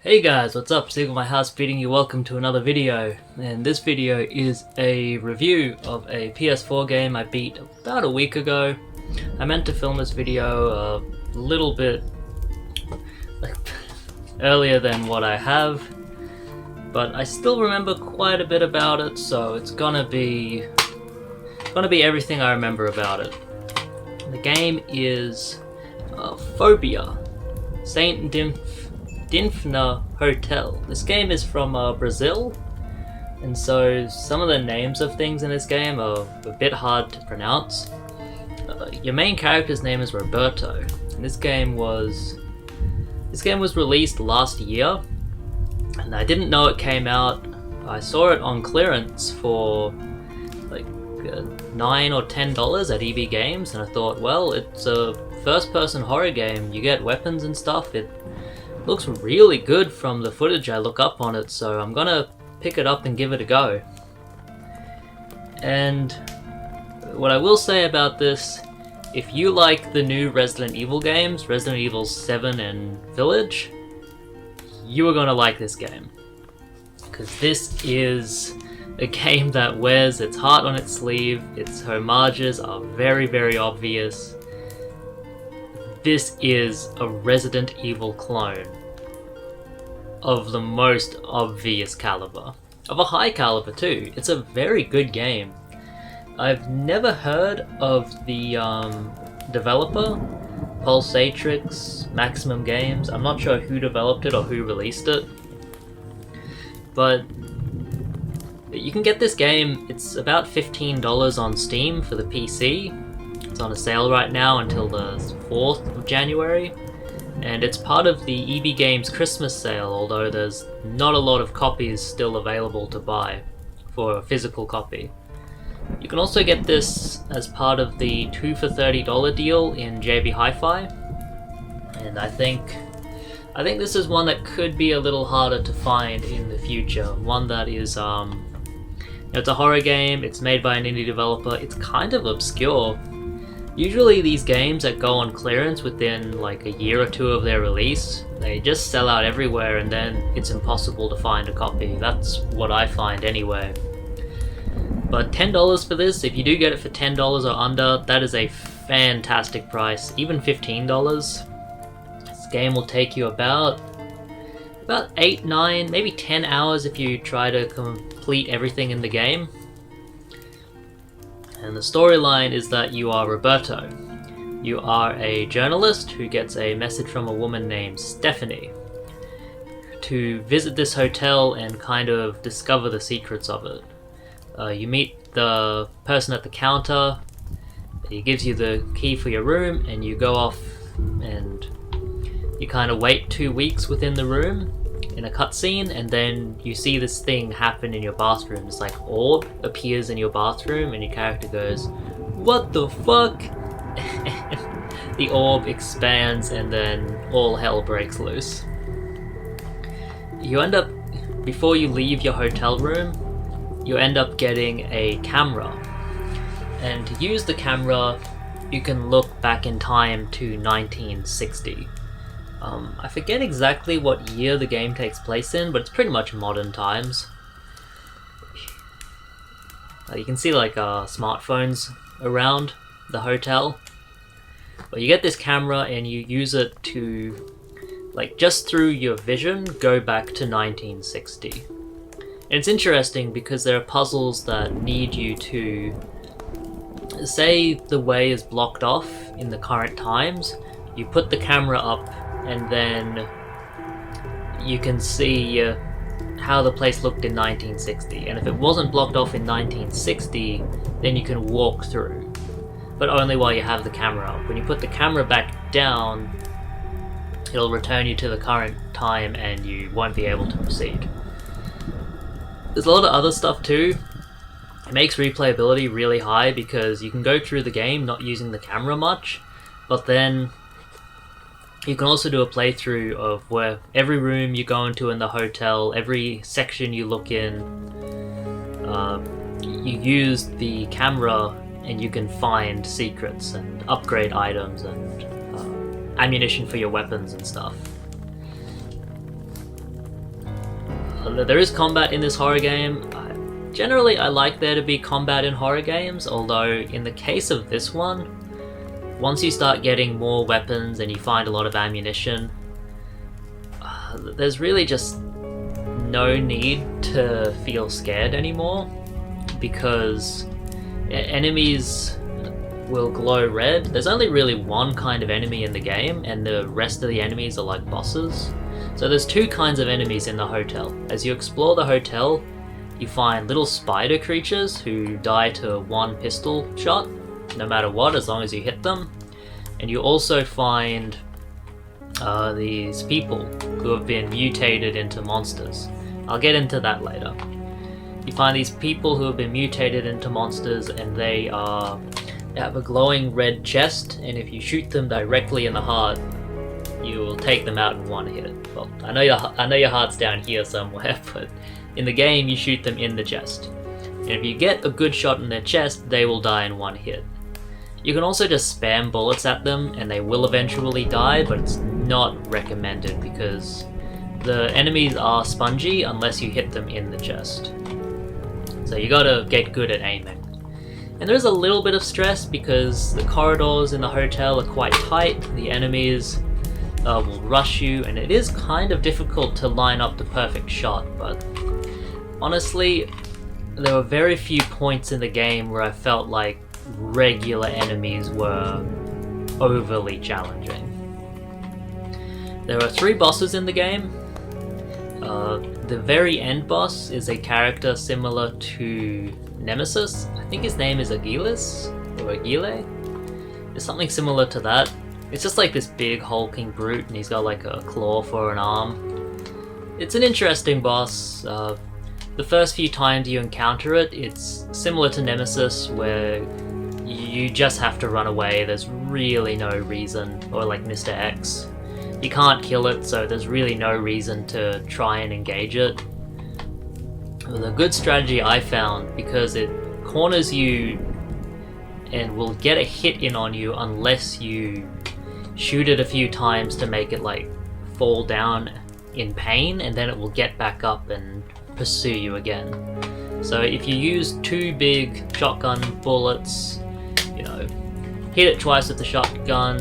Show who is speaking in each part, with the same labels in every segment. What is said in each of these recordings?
Speaker 1: Hey guys, what's up? Sieg of my house beating you. Welcome to another video. And this video is a review of a PS4 game I beat about a week ago. I meant to film this video a little bit earlier than what I have, but I still remember quite a bit about it, so it's gonna be everything I remember about it. The game is Fobia, Saint Dinfna Hotel. This game is from Brazil, and so some of the names of things in this game are a bit hard to pronounce. Your main character's name is Roberto, and this game was released last year, and I didn't know it came out. I saw it on clearance for like $9 or $10 at EB Games, and I thought, well, it's a first-person horror game. You get weapons and stuff. It looks really good from the footage I look up on it, so I'm gonna pick it up and give it a go. And what I will say about this, if you like the new Resident Evil games, Resident Evil 7 and Village, you are gonna like this game. Because this is a game that wears its heart on its sleeve. Its homages are very, very obvious. This is a Resident Evil clone of the most obvious caliber. Of a high caliber too. It's a very good game. I've never heard of the developer, Pulsatrix, Maximum Games. I'm not sure who developed it or who released it. But you can get this game, it's about $15 on Steam for the PC. It's on a sale right now until the 4th of January. And it's part of the EB Games Christmas sale, although there's not a lot of copies still available to buy for a physical copy. You can also get this as part of the 2 for $30 deal in JB Hi-Fi. And I think this is one that could be a little harder to find in the future. One that is, it's a horror game, it's made by an indie developer, it's kind of obscure. Usually these games that go on clearance within like a year or two of their release, they just sell out everywhere and then it's impossible to find a copy. That's what I find anyway. But $10 for this, if you do get it for $10 or under, that is a fantastic price. Even $15. This game will take you about 8, 9, maybe 10 hours if you try to complete everything in the game. And the storyline is that you are Roberto. You are a journalist who gets a message from a woman named Stephanie to visit this hotel and kind of discover the secrets of it. You meet the person at the counter, he gives you the key for your room, and you go off and you kind of wait 2 weeks within the room in a cutscene, and then you see this thing happen in your bathroom. This like orb appears in your bathroom and your character goes, "What the fuck?" The orb expands and then all hell breaks loose. You end up, before you leave your hotel room, you end up getting a camera. And to use the camera, you can look back in time to 1960. I forget exactly what year the game takes place in, but it's pretty much modern times. You can see like smartphones around the hotel. But you get this camera and you use it to, like, just through your vision, go back to 1960. And it's interesting because there are puzzles that need you to, say the way is blocked off in the current times, you put the camera up and then you can see how the place looked in 1960. And if it wasn't blocked off in 1960, then you can walk through. But only while you have the camera up. When you put the camera back down, it'll return you to the current time and you won't be able to proceed. There's a lot of other stuff too. It makes replayability really high because you can go through the game not using the camera much, but then you can also do a playthrough of where every room you go into in the hotel, every section you look in, you use the camera and you can find secrets and upgrade items and ammunition for your weapons and stuff. There is combat in this horror game. Generally, I like there to be combat in horror games, although in the case of this one, once you start getting more weapons and you find a lot of ammunition, there's really just no need to feel scared anymore, because enemies will glow red. There's only really one kind of enemy in the game, and the rest of the enemies are like bosses. So there's two kinds of enemies in the hotel. As you explore the hotel, you find little spider creatures who die to one pistol shot, no matter what, as long as you hit them. And you also find these people who have been mutated into monsters. I'll get into that later. You find these people who have been mutated into monsters, and they have a glowing red chest, and if you shoot them directly in the heart, you will take them out in one hit. Well, I know your heart's down here somewhere, but in the game you shoot them in the chest. And if you get a good shot in their chest, they will die in one hit. You can also just spam bullets at them and they will eventually die, but it's not recommended because the enemies are spongy unless you hit them in the chest. So you gotta get good at aiming. And there's a little bit of stress because the corridors in the hotel are quite tight, the enemies will rush you, and it is kind of difficult to line up the perfect shot, but honestly, there were very few points in the game where I felt like regular enemies were overly challenging. There are 3 bosses in the game. The very end boss is a character similar to Nemesis. I think his name is Agilis, or Agile. It's something similar to that. It's just like this big hulking brute, and he's got like a claw for an arm. It's an interesting boss. The first few times you encounter it, it's similar to Nemesis, where you just have to run away. There's really no reason, or like Mr. X. You can't kill it, so there's really no reason to try and engage it. The good strategy I found, because it corners you and will get a hit in on you unless you shoot it a few times to make it like fall down in pain, and then it will get back up and pursue you again. So if you use 2 big shotgun bullets, you know, hit it twice with the shotgun,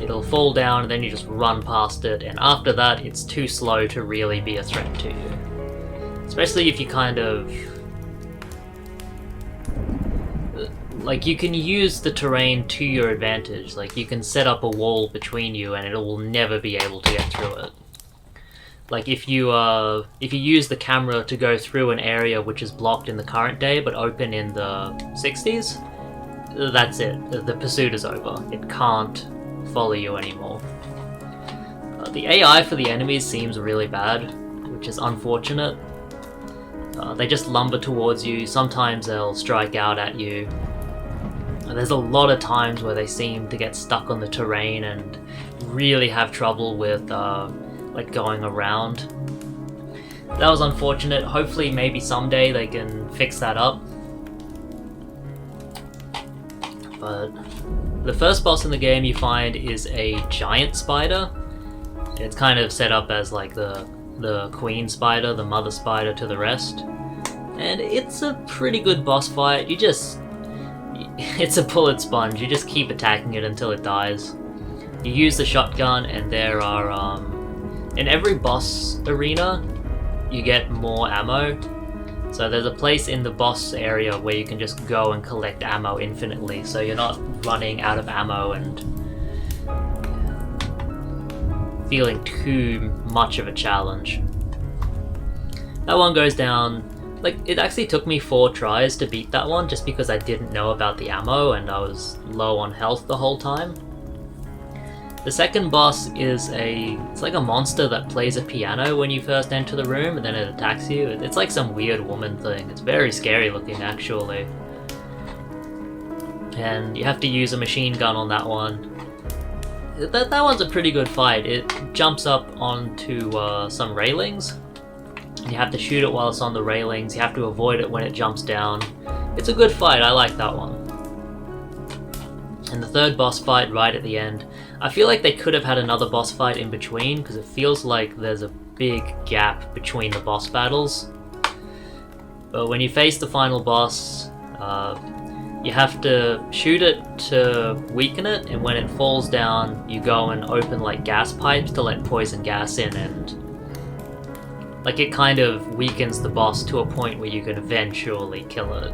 Speaker 1: it'll fall down and then you just run past it, and after that it's too slow to really be a threat to you. Especially if you kind of... like, you can use the terrain to your advantage. Like, you can set up a wall between you and it will never be able to get through it. Like, if you use the camera to go through an area which is blocked in the current day but open in the 60s, that's it. The pursuit is over. It can't follow you anymore. The AI for the enemies seems really bad, which is unfortunate. They just lumber towards you. Sometimes they'll strike out at you. There's a lot of times where they seem to get stuck on the terrain and really have trouble with like going around. That was unfortunate. Hopefully maybe someday they can fix that up. But the first boss in the game you find is a giant spider. It's kind of set up as like the queen spider, the mother spider to the rest. And it's a pretty good boss fight. It's a bullet sponge. You just keep attacking it until it dies. You use the shotgun, and there are, in every boss arena, you get more ammo. So there's a place in the boss area where you can just go and collect ammo infinitely, so you're not running out of ammo and feeling too much of a challenge. That one goes down, like, it actually took me 4 tries to beat that one just because I didn't know about the ammo and I was low on health the whole time. The second boss is it's like a monster that plays a piano when you first enter the room and then it attacks you. It's like some weird woman thing. It's very scary looking actually. And you have to use a machine gun on that one. That one's a pretty good fight. It jumps up onto some railings. You have to shoot it while it's on the railings. You have to avoid it when it jumps down. It's a good fight. I like that one. And the third boss fight right at the end. I feel like they could have had another boss fight in between because it feels like there's a big gap between the boss battles. But when you face the final boss, you have to shoot it to weaken it, and when it falls down, you go and open like gas pipes to let poison gas in, and like it kind of weakens the boss to a point where you can eventually kill it.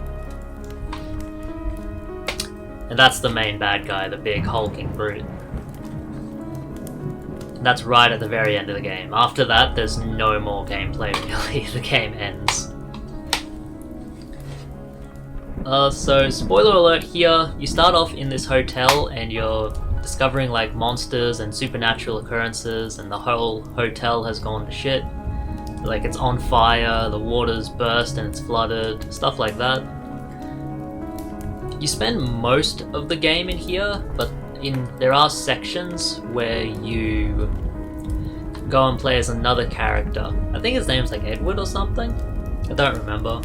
Speaker 1: And that's the main bad guy, the big hulking brute. And that's right at the very end of the game. After that, there's no more gameplay really. The game ends. So spoiler alert here, you start off in this hotel and you're discovering like monsters and supernatural occurrences, and the whole hotel has gone to shit. Like it's on fire, the water's burst and it's flooded, stuff like that. You spend most of the game in here, but there are sections where you go and play as another character. I think his name's like Edward or something? I don't remember.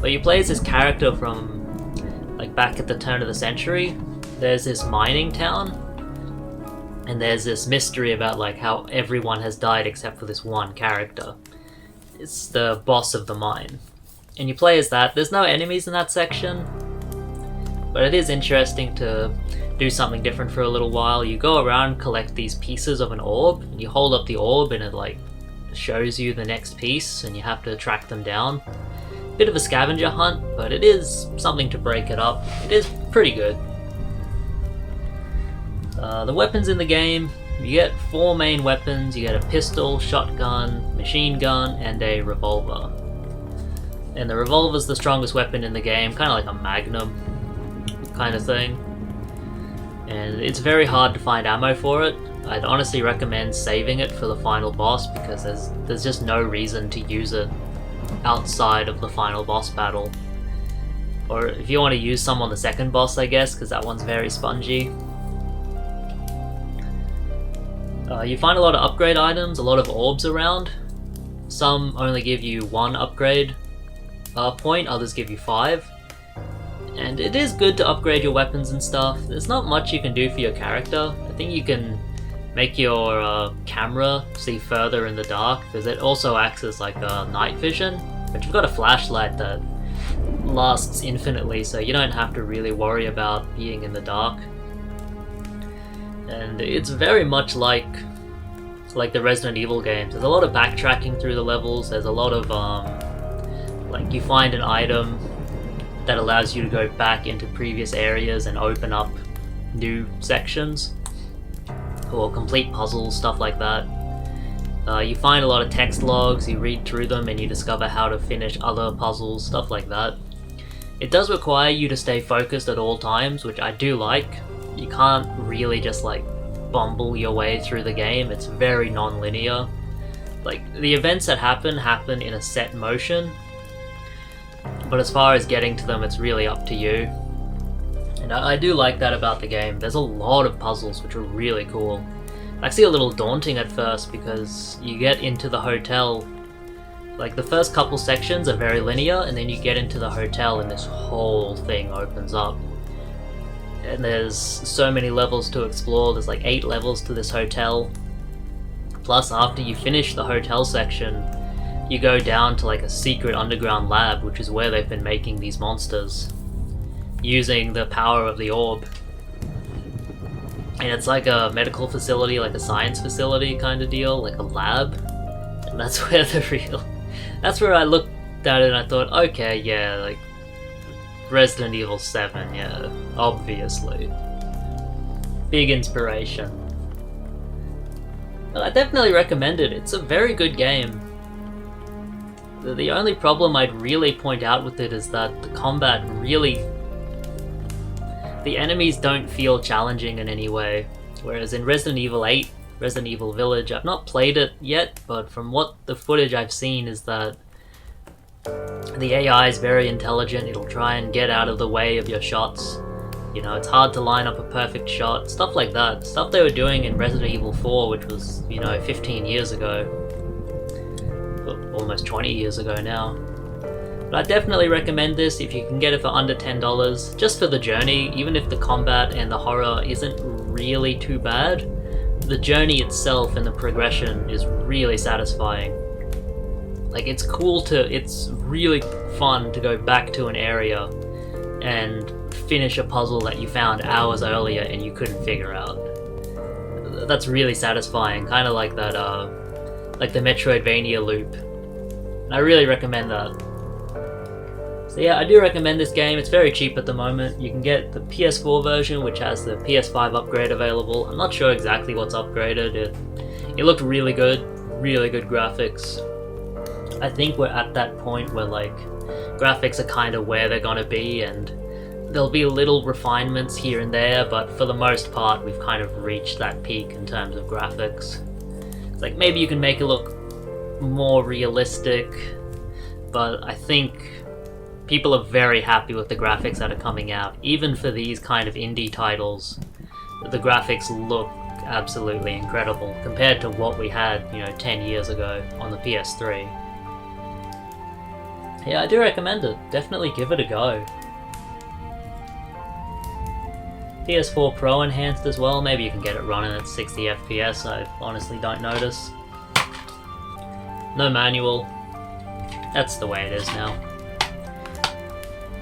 Speaker 1: But you play as this character from like back at the turn of the century. There's this mining town, and there's this mystery about like how everyone has died except for this one character. It's the boss of the mine. And you play as that. There's no enemies in that section, but it is interesting to do something different for a little while. You go around, collect these pieces of an orb, and you hold up the orb and it like shows you the next piece, and you have to track them down. Bit of a scavenger hunt, but it is something to break it up. It is pretty good. The weapons in the game, you get 4 main weapons. You get a pistol, shotgun, machine gun, and a revolver. And the revolver's the strongest weapon in the game, kind of like a magnum kind of thing. And it's very hard to find ammo for it. I'd honestly recommend saving it for the final boss, because there's just no reason to use it outside of the final boss battle. Or if you want to use some on the second boss, I guess, because that one's very spongy. You find a lot of upgrade items, a lot of orbs around. Some only give you 1 upgrade point, others give you 5. And it is good to upgrade your weapons and stuff. There's not much you can do for your character. I think you can make your camera see further in the dark, because it also acts as like a night vision, but you've got a flashlight that lasts infinitely, so you don't have to really worry about being in the dark. And it's very much like the Resident Evil games. There's a lot of backtracking through the levels. There's a lot of like you find an item that allows you to go back into previous areas and open up new sections, or complete puzzles, stuff like that. You find a lot of text logs, you read through them and you discover how to finish other puzzles, stuff like that. It does require you to stay focused at all times, which I do like. You can't really just like bumble your way through the game. It's very non-linear. Like the events that happen in a set motion, but as far as getting to them, it's really up to you. And I do like that about the game. There's a lot of puzzles which are really cool. Actually a little daunting at first, because you get into the hotel, like the first couple sections are very linear, and then you get into the hotel and this whole thing opens up. And there's so many levels to explore. There's like 8 levels to this hotel. Plus after you finish the hotel section, you go down to like a secret underground lab, which is where they've been making these monsters, using the power of the orb. And it's like a medical facility, like a science facility kind of deal, like a lab. And that's where that's where I looked at it and I thought, okay, yeah, like Resident Evil 7, yeah, obviously. Big inspiration. But I definitely recommend it. It's a very good game. The only problem I'd really point out with it is that the combat really... the enemies don't feel challenging in any way. Whereas in Resident Evil 8, Resident Evil Village, I've not played it yet, but from what the footage I've seen is that the AI is very intelligent. It'll try and get out of the way of your shots. You know, it's hard to line up a perfect shot, stuff like that. Stuff they were doing in Resident Evil 4, which was, 15 years ago. Almost 20 years ago now. But I definitely recommend this if you can get it for under $10, just for the journey. Even if the combat and the horror isn't really too bad, the journey itself and the progression is really satisfying. Like, it's really fun to go back to an area and finish a puzzle that you found hours earlier and you couldn't figure out. That's really satisfying, kind of like that, like the Metroidvania loop. And I really recommend that. So yeah, I do recommend this game. It's very cheap at the moment. You can get the PS4 version, which has the PS5 upgrade available. I'm not sure exactly what's upgraded. It looked really good graphics. I think we're at that point where like graphics are kind of where they're gonna be, and there'll be little refinements here and there, but for the most part we've kind of reached that peak in terms of graphics. It's like maybe you can make it look more realistic, but I think people are very happy with the graphics that are coming out. Even for these kind of indie titles, the graphics look absolutely incredible compared to what we had, 10 years ago on the PS3. Yeah, I do recommend it. Definitely give it a go. PS4 Pro enhanced as well. Maybe you can get it running at 60 FPS. I honestly don't notice. No manual. That's the way it is now.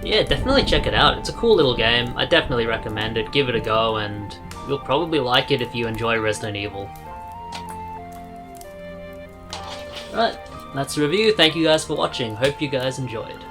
Speaker 1: Yeah, definitely check it out. It's a cool little game. I definitely recommend it. Give it a go, and you'll probably like it if you enjoy Resident Evil. Right, that's the review. Thank you guys for watching. Hope you guys enjoyed.